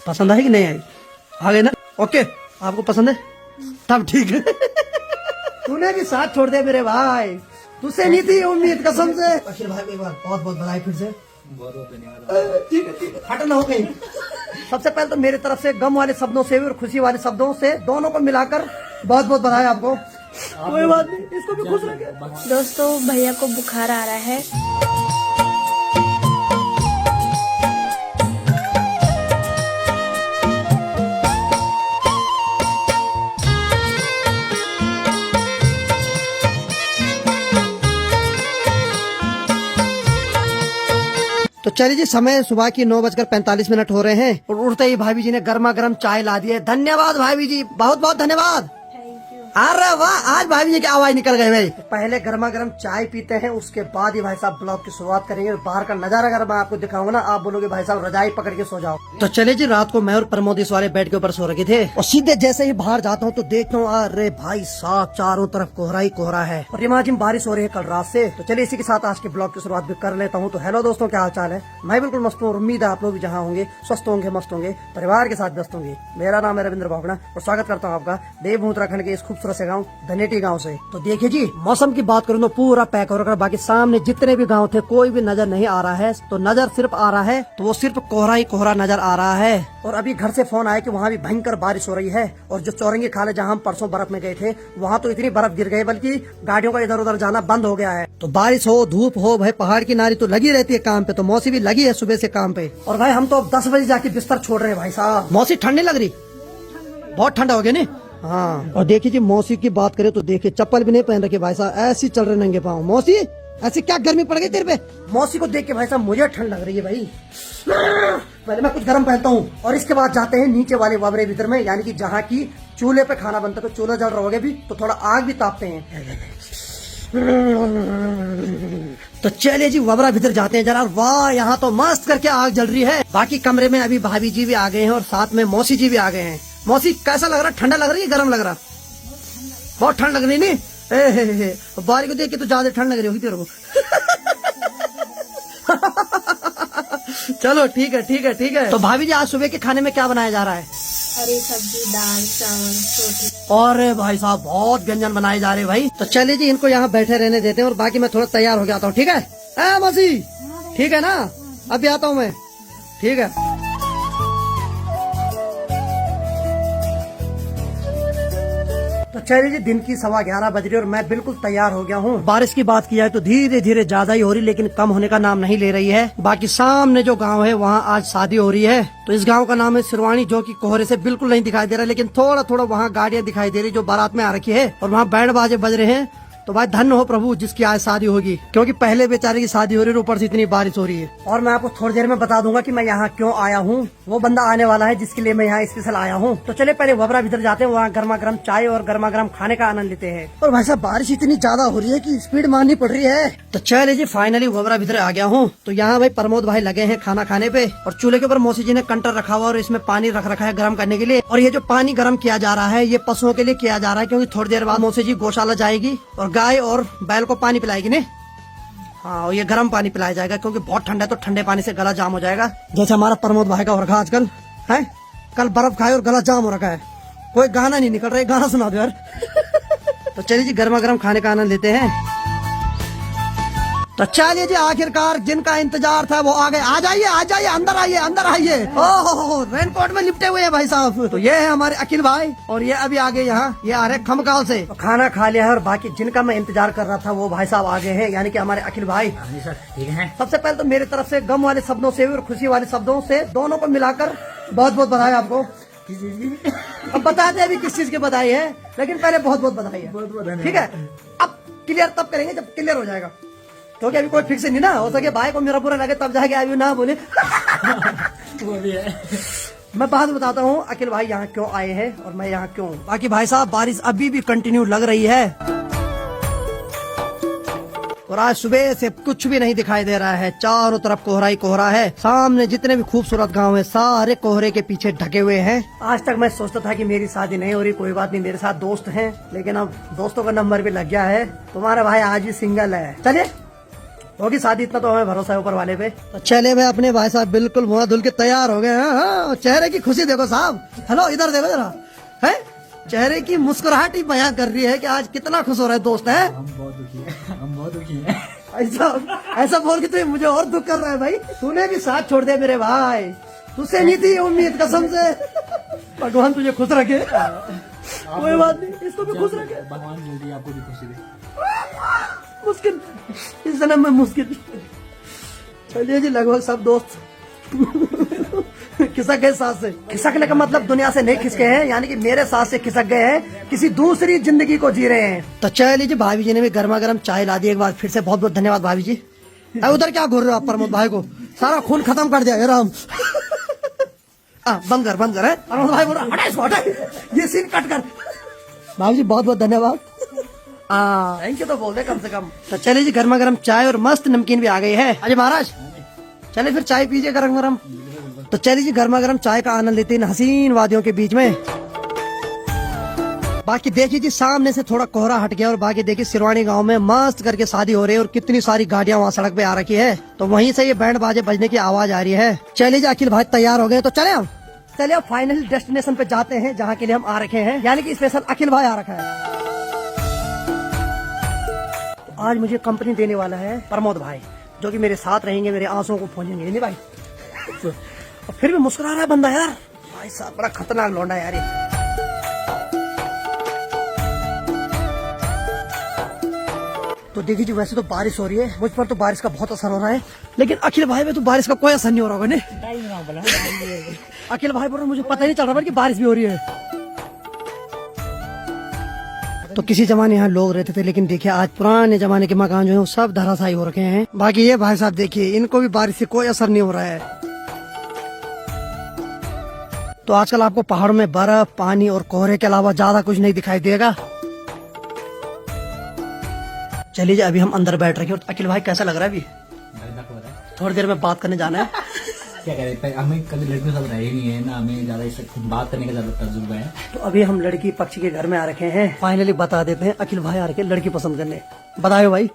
पसंद आई कि नहीं आई? आ गए ना? ओके, आपको पसंद है तब ठीक है। तूने भी साथ छोड़ दे मेरे भाई, तुझसे नहीं थी उम्मीद कसम से। अखिल भाई को एक बार बहुत बहुत बधाई फिर से। बहुत बहुत धन्यवाद। ठीक है हटना हो कहीं। सबसे पहले तो मेरी तरफ से गम वाले शब्दों से और खुशी वाले शब्दों से दोनों को मिलाकर बहुत बहुत बधाई आपको। कोई बात नहीं, इसको भी खुश रखें। दोस्तों भैया को बुखार आ रहा है। तो चलिए जी, समय सुबह की 9:45 हो रहे हैं और उठते ही भाभी जी ने गर्मा गर्म चाय ला दी है। धन्यवाद भाभी जी, बहुत बहुत धन्यवाद। अरे वाह, आज भाभी जी की आवाज निकल गई भाई। पहले गर्मा गर्म चाय पीते हैं, उसके बाद ही भाई साहब ब्लॉग की शुरुआत करेंगे। बाहर का नजारा अगर मैं आपको दिखाऊंगा ना, आप बोलोगे भाई साहब रजाई पकड़ के सो जाओ। तो चले जी, रात को मैं और प्रमोद इस वाले बेड के ऊपर सो रखे थे और सीधे जैसे ही बाहर जाता हूँ तो देखता हूँ अरे भाई साहब चारों तरफ कोहरा ही कोहरा है और रिमाजिम बारिश हो रही है कल रात से। तो चलिए इसी के साथ आज के ब्लॉग की शुरुआत भी कर लेता हूँ। तो हेलो दोस्तों, क्या हाल चाल है? मैं बिल्कुल मस्त हूँ, उम्मीद है आप लोग भी जहाँ होंगे स्वस्थ होंगे, मस्त होंगे, परिवार के साथ व्यस्त होंगे। मेरा नाम है रविंद्र भावना और स्वागत करता हूँ आपका देवभूमि उत्तराखंड के इस खूबसूरत से गाँव धनेटी गांव से। तो देखिए जी, मौसम की बात करूँ तो पूरा पैक हो रखा, बाकी सामने जितने भी गांव थे कोई भी नजर नहीं आ रहा है। तो नजर सिर्फ आ रहा है तो वो सिर्फ कोहरा ही कोहरा नजर आ रहा है। और अभी घर से फोन आया कि वहाँ भी भयंकर बारिश हो रही है और जो चौरंगी खाल जहाँ हम परसों बर्फ में गए थे वहाँ तो इतनी बर्फ गिर गई बल्कि गाड़ियों का इधर उधर जाना बंद हो गया है। तो बारिश हो धूप हो भाई, पहाड़ की नारी तो लगी रहती है काम पे। तो मौसी भी लगी है सुबह से काम पे और भाई हम तो अब 10 बजे जाके बिस्तर छोड़ रहे हैं भाई साहब। मौसी ठंड नहीं लग रही? बहुत ठंडा हो गया नहीं? हाँ। और देखिए जी, मौसी की बात करें तो देखिए चप्पल भी नहीं पहन रखे भाई साहब, ऐसी चल रहे नंगे पाँव। मौसी ऐसी क्या गर्मी पड़ गई तेरे पे? मौसी को देख के भाई साहब मुझे ठंड लग रही है भाई। पहले मैं कुछ गर्म पहनता हूँ और इसके बाद जाते हैं नीचे वाले वाबरे भीतर में, यानी कि जहाँ की चूल्हे पे खाना बनता है। तो चूल्हा जल रहा होगा भी तो थोड़ा आग भी तापते हैं। तो चलिए जी, वबरा भीतर जाते हैं जरा। वाह, यहाँ तो मस्त करके आग जल रही है। बाकी कमरे में अभी भाभी जी भी आ गए हैं और साथ में मौसी जी भी आ गए हैं। मौसी कैसा लग रहा? ठंडा लग रही है गर्म लग रहा? बहुत ठंड लग रही नहीं? बारी को देख के तो ज्यादा ठंड लग रही होगी तेरे को। चलो ठीक है ठीक है ठीक है। तो भाभी जी आज सुबह के खाने में क्या बनाया जा रहा है? हरी सब्जी, दाल, चावल, रोटी। और भाई साहब बहुत व्यंजन बनाए जा रहे हैं भाई। तो चलिए जी, इनको यहाँ बैठे रहने देते हैं और बाकी मैं थोड़ा तैयार हो जाता हूँ। ठीक है मौसी? ठीक है ना? अभी आता हूँ मैं। ठीक है। तो चलिए जी, दिन की 11:15 बज रही और मैं बिल्कुल तैयार हो गया हूँ। बारिश की बात की जाए तो धीरे धीरे ज्यादा ही हो रही, लेकिन कम होने का नाम नहीं ले रही है। बाकी सामने जो गांव है वहाँ आज शादी हो रही है। तो इस गांव का नाम है सिरवानी, जो कि कोहरे से बिल्कुल नहीं दिखाई दे रहा, लेकिन थोड़ा थोड़ा वहाँ गाड़ियाँ दिखाई दे रही जो बारात में आ रखी है और वहाँ बैंड बाजे बज रहे हैं। तो भाई धन्य हो प्रभु जिसकी आज शादी होगी, क्योंकि पहले बेचारे की शादी हो रही है, ऊपर से इतनी बारिश हो रही है। और मैं आपको थोड़ी देर में बता दूंगा कि मैं यहाँ क्यों आया हूँ। वो बंदा आने वाला है जिसके लिए मैं यहाँ स्पेशल आया हूँ। तो चले पहले वबरा भीतर जाते हैं, वहाँ गर्मा गर्म चाय और गर्मा गर्म खाने का आनंद लेते हैं। और भाई साहब बारिश इतनी ज्यादा हो रही है कि स्पीड मारनी पड़ रही है। तो चले जी, फाइनली वबरा भीतर आ गया हूँ। तो यहाँ भाई प्रमोद भाई लगे हैं खाना खाने पे और चूल्हे के ऊपर मौसी जी ने कंटर रखा हुआ और इसमें पानी रख रखा है गर्म करने के लिए। और ये जो पानी गर्म किया जा रहा है ये पशुओं के लिए किया जा रहा है, क्योंकि थोड़ी देर बाद मौसी जी गौशाला जाएगी और गाय और बैल को पानी पिलाएगी नहीं। हाँ, और ये गर्म पानी पिलाया जाएगा क्योंकि बहुत ठंडा है, तो ठंडे पानी से गला जाम हो जाएगा। जैसे हमारा प्रमोद भाई का हो रखा आजकल है, कल बर्फ खाए और गला जाम हो रखा है। कोई गाना नहीं निकल रहा है, गाना सुना दो यार। तो चलिए जी, गर्मा गर्म खाने का आनंद लेते हैं। तो चलिए जी, आखिरकार जिनका इंतजार था वो आ गए। आ जाइए आ जाइए, अंदर आइए अंदर आइए। ओहो, रेनकोट में लिपटे हुए हैं भाई साहब। तो ये है हमारे अखिल भाई और ये अभी आगे यहाँ ये आ रहे खमकाल से। तो खाना खा लिया है और बाकी जिनका मैं इंतजार कर रहा था वो भाई साहब आगे हैं, यानी कि हमारे अखिल भाई। ठीक है। सबसे पहले तो मेरी तरफ से गम वाले शब्दों से और खुशी वाले शब्दों से दोनों को मिलाकर बहुत बहुत बधाई आपको। अब बताते अभी किस चीज की बधाई है, लेकिन पहले बहुत बहुत बधाई है। ठीक है, अब क्लियर तब करेंगे जब क्लियर हो जाएगा, क्योंकि अभी कोई फिक्स नहीं ना हो सके। भाई को मेरा बुरा लगे तब जाके अभी ना बोले। वो भी है। मैं बात बताता हूँ अखिल भाई यहाँ क्यों आए हैं और मैं यहाँ क्यों। बाकी भाई साहब बारिश अभी भी कंटिन्यू लग रही है और आज सुबह से कुछ भी नहीं दिखाई दे रहा है। चारों तरफ कोहरा ही कोहरा है। सामने जितने भी खूबसूरत गांव है सारे कोहरे के पीछे ढके हुए हैं। आज तक मैं सोचता था कि मेरी शादी नहीं हो रही, कोई बात नहीं, मेरे साथ दोस्त हैं, लेकिन अब दोस्तों का नंबर भी लग गया है। तुम्हारा भाई आज भी सिंगल है। चलिए होगी शादी, इतना तो हमें भरोसा है ऊपर वाले पे। तो चले भाई अपने भाई साहब बिल्कुल मुँह धुल के तैयार हो गए हैं। हाँ, चेहरे की खुशी देखो साहब। हेलो इधर देखो जरा, है चेहरे की मुस्कुराहट ही बयां कर रही है कि आज कितना खुश हो रहा है दोस्त है। हम बहुत दुखी हैं, हम बहुत दुखी हैं। ऐसा बोल के तो मुझे और दुख कर रहा है भाई। तूने भी साथ छोड़ दिया मेरे भाई, तुझसे नहीं थी उम्मीद कसम से। भगवान तुझे खुश रखे, कोई बात नहीं, इसको भी खुश रखे। भगवान जल्दी आपको भी खुशी दे। मुश्किल इस जन्म में मुश्किल। चलिए जी, लगभग सब दोस्त खिसक गए साथ से। खिसकने का मतलब दुनिया से नहीं खिसके हैं, यानी कि मेरे साथ से खिसक गए हैं, किसी दूसरी जिंदगी को जी रहे हैं। तो चलिए जी, भाभी जी ने भी गर्मा गर्म चाय ला दी। एक बार फिर से बहुत बहुत धन्यवाद भाभी जी। उधर क्या घूर रहे हो आप प्रमोद भाई को, सारा खून खत्म कर दिया राम। बंद कर है प्रमोद भाई बोल रहा, हटा इसको, हटा ये सीन कट कर। भाभी जी बहुत बहुत धन्यवाद। थैंक यू तो बोल दे कम से कम। तो चलिए जी, गर्मा गर्म चाय और मस्त नमकीन भी आ गई है। अजय महाराज चले फिर चाय पीजिए गरम गरम। तो चलिए जी, गर्मा गर्म चाय का आनंद लेते हैं हसीन वादियों के बीच में। बाकी देखिए जी, सामने से थोड़ा कोहरा हट गया और बाकी देखिए सिरवानी गांव में मस्त करके शादी हो रही है और कितनी सारी गाड़ियां वहाँ सड़क पे आ रखी है। तो वहीं से ये बैंड बाजे बजने की आवाज आ रही है। चलिए जी, अखिल भाई तैयार हो गए, तो चले हम फाइनल डेस्टिनेशन पे जाते हैं जहाँ के लिए हम आ रखे हैं, यानी कि स्पेशल अखिल भाई आ रखा है। तो आज मुझे कंपनी देने वाला है प्रमोद भाई, जो कि मेरे साथ रहेंगे, मेरे आंसुओं को पोंछेंगे। नहीं भाई और फिर भी मुस्कुरा रहा है बंदा यार। भाई साहब बड़ा खतरनाक लौंडा यार ये। तो देखिए जी, वैसे तो बारिश हो रही है, मुझ पर तो बारिश का बहुत असर हो रहा है, लेकिन अखिल भाई में तो बारिश का कोई असर नहीं हो रहा होगा। अखिल भाई बोल रहे मुझे पता ही नहीं चल रहा कि बारिश भी हो रही है। तो किसी जमाने यहाँ लोग रहते थे, लेकिन देखिए आज पुराने जमाने के मकान जो है वो सब धराशायी हो रखे हैं। बाकी ये भाई साहब देखिए, इनको भी बारिश से कोई असर नहीं हो रहा है। तो आजकल आपको पहाड़ों में बर्फ, पानी और कोहरे के अलावा ज्यादा कुछ नहीं दिखाई देगा। चलिए जी, अभी हम अंदर बैठ रखे। और अखिल भाई कैसा लग रहा है अभी? थोड़ी देर में बात करने जाना है। क्या करें, हमें कभी लड़कियों सब रहे नहीं है ना, हमें ज्यादा इस बात करने का ज्यादा तजुर्बा है। तो अभी हम लड़की पक्ष के घर में आ रखे हैं। फाइनली बता देते हैं, अखिल भाई आ रखे लड़की पसंद करने। बताओ भाई।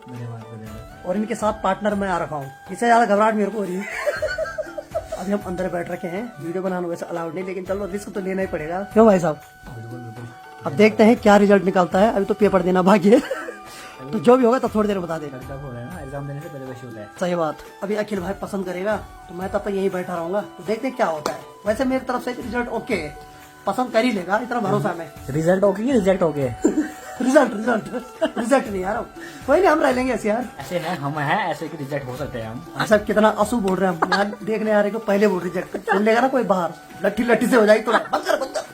और इनके साथ पार्टनर मैं आ रखा हूँ, इससे ज्यादा घबराहट मेरे को हो रही है। अभी हम अंदर बैठ रखे हैं, वीडियो बनाना वैसे अलाउड नहीं, लेकिन चलो रिस्क तो लेना ही पड़ेगा, क्यों भाई साहब? अब देखते हैं क्या रिजल्ट निकलता है। अभी तो पेपर देना बाकी है, तो जो भी होगा तो थोड़ी देर बता देगा। एग्जाम देने से पहले वैसे होता है। सही बात। अभी अखिल भाई पसंद करेगा तो मैं तब तक यहीं बैठा रहूंगा, तो देखते हैं क्या होता है। वैसे मेरी तरफ से रिजल्ट ओके है, पसंद कर ही लेगा, इतना भरोसा है। रिजल्ट ओके कि रिजेक्ट ओके? रिजल्ट नहीं यार, कोई नहीं, हम रह लेंगे ऐसे यार। ऐसे है, हम है ऐसे कि रिजेक्ट हो सकते हैं हम। सब कितना असू बोल रहे हैं हम यार, देखने आ रहे को पहले बोल रिजेक्ट सुन लेगा ना कोई बाहर, लट्ठी से हो जाएगी तो बंद कर।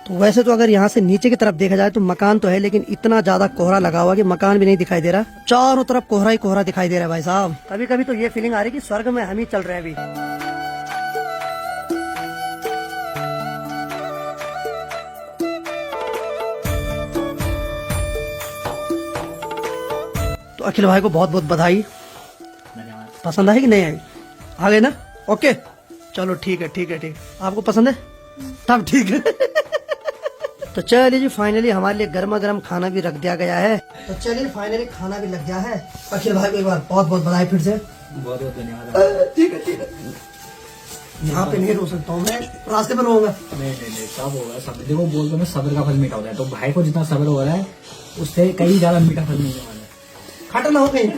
तो वैसे तो अगर यहाँ से नीचे की तरफ देखा जाए तो मकान तो है, लेकिन इतना ज्यादा कोहरा लगा हुआ कि मकान भी नहीं दिखाई दे रहा। चारों तरफ कोहरा ही कोहरा दिखाई दे रहा है भाई साहब। कभी कभी तो ये फीलिंग आ रही है कि स्वर्ग में हम ही चल रहे हैं अभी। तो अखिल भाई को बहुत बहुत बधाई। पसंद आई कि नहीं आई? आ गए ना? ओके चलो ठीक है। आपको पसंद है तब ठीक है। तो चलिए जी, फाइनली हमारे लिए गर्मा गर्म खाना भी रख दिया गया है। तो चलिए फाइनली खाना भी लग गया है। अखिल भाई को एक बार बहुत बहुत बधाई फिर से। बहुत बहुत धन्यवाद। ठीक है। यहाँ पे नहीं रो सकता हूँ मैं, रास्ते में रोऊंगा। नहीं सब होगा, सब देखो बोल तो मैं सब्र का फल मीठा होता है, तो भाई को जितना सब्र हो रहा है उससे कई ज्यादा मीठा फल मिलने वाला है। खटा ना हो कहीं।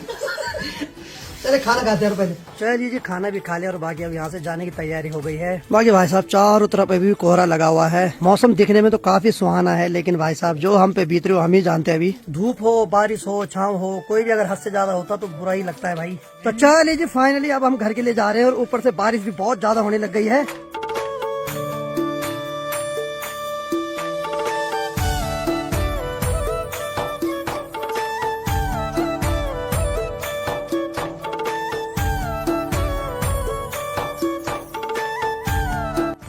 चले खाना खाते हैं पहले। चलिए जी, खाना भी खा लिया और बाकी अब यहाँ से जाने की तैयारी हो गई है। बाकी भाई साहब चारों तरफ अभी भी कोहरा लगा हुआ है। मौसम दिखने में तो काफी सुहाना है, लेकिन भाई साहब जो हम पे बीत रही हो हम ही जानते हैं। अभी धूप हो, बारिश हो, छाँव हो, कोई भी अगर हद से ज्यादा होता तो बुरा ही लगता है भाई। तो चलिए जी, फाइनली अब हम घर के लिए जा रहे हैं और ऊपर से बारिश भी बहुत ज्यादा होने लग गई है।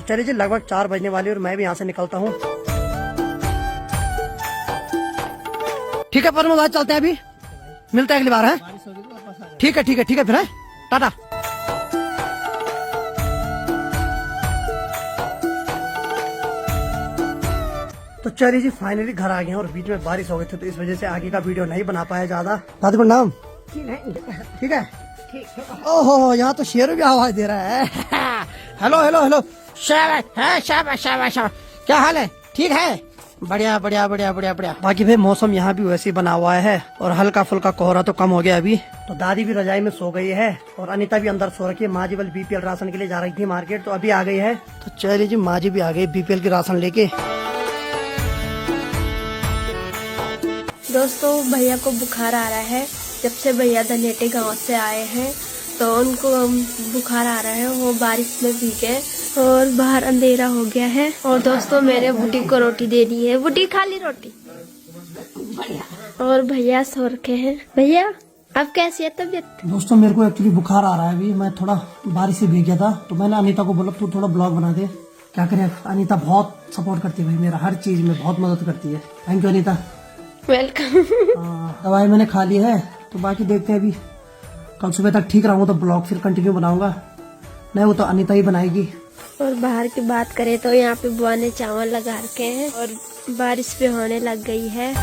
चलिए जी, लगभग 4 बजने वाली और मैं भी यहाँ से निकलता हूँ। ठीक है प्रमोद, आज चलते हैं, अभी मिलते हैं अगली बार है। ठीक है फिर है, टाटा। तो चलिए जी, फाइनली घर आ गए हैं और बीच में बारिश हो गई थी, तो इस वजह से आगे का वीडियो नहीं बना पाया ज्यादा। दादी प्रणाम। ठीक है। ओहो, यहाँ तो शेर भी आवाज दे रहा है। हेलो हेलो हेलो, शाबाश शाबाश शाबाश शाबाश, क्या हाल है? ठीक है, बढ़िया बढ़िया बढ़िया बढ़िया बढ़िया। बाकी भाई मौसम यहाँ भी वैसे ही बना हुआ है और हल्का फुल्का कोहरा तो कम हो गया अभी। तो दादी भी रजाई में सो गई है और अनीता भी अंदर सो रखी है। माँ जी बल बीपीएल राशन के लिए जा रही थी मार्केट, तो अभी आ गई है। तो चलिए जी, माँ जी भी आ गई बीपीएल की राशन लेके। दोस्तों भैया को बुखार आ रहा है। जब से भैया धनेटे गांव से आए हैं तो उनको बुखार आ रहा है। वो बारिश में भीगे और बाहर अंधेरा हो गया है। और दोस्तों मैंने बुटी को रोटी दे दी है। बुटी खा ली रोटी। और भैया सो रखे हैं। भैया अब कैसी है तबीयत? दोस्तों मेरे को एक्चुअली बुखार आ रहा है अभी। मैं थोड़ा बारिश से भीग गया था, तो मैंने अनीता को बोला तू थोड़ा ब्लॉग बना दे। क्या करे, अनीता बहुत सपोर्ट करती है भाई, मेरा हर चीज में बहुत मदद करती है। Thank you Anita. वेलकम। दवाई मैंने खा ली है, तो बाकी देखते हैं अभी। कल सुबह तक ठीक रहूंगा तो ब्लॉग फिर कंटिन्यू बनाऊंगा, नहीं वो तो अनीता ही बनाएगी। और बाहर की बात करें तो यहाँ पे बुआ ने चावल लगा रखे हैं और बारिश भी होने लग गई है।